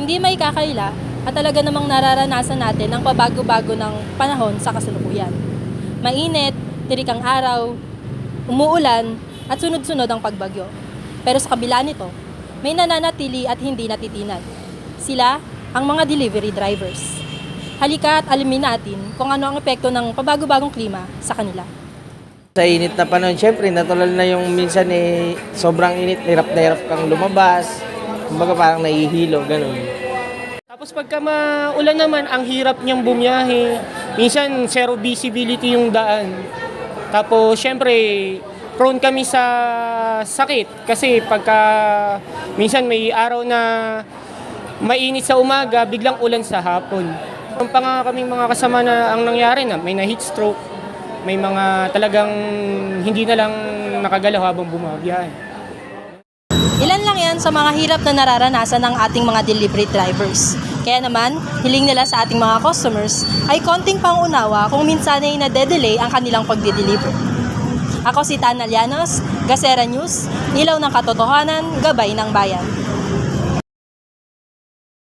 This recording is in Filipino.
Hindi may kakaila at talaga namang nararanasan natin ang pabago-bago ng panahon sa kasalukuyan. Mainit, tirik ang araw, umuulan at sunod-sunod ang pagbagyo. Pero sa kabila nito, may nananatili at hindi natitinag. Sila ang mga delivery drivers. Halika at alamin natin kung ano ang epekto ng pabago-bagong klima sa kanila. Sa init na panahon, syempre, natural na yung minsan sobrang init, hirap na hirap kang lumabas. Kumbaga parang nahihilo, ganun. Tapos pagka maulan naman, ang hirap niyang bumiyahe. Minsan, zero visibility yung daan. Tapos, syempre, prone kami sa sakit. Kasi pagka minsan may araw na mainit sa umaga, biglang ulan sa hapon. Pa nga kaming mga kasama na ang nangyari na may na-heat stroke. May mga talagang hindi na lang nakagalaw habang bumabiyahe. Ilan lang yan sa mga hirap na nararanasan ng ating mga delivery drivers. Kaya naman, hiling nila sa ating mga customers ay konting pangunawa kung minsan ay nade-delay ang kanilang pagdi-deliver. Ako si Tana Llanos, Gasera News, Ilaw ng Katotohanan, Gabay ng Bayan.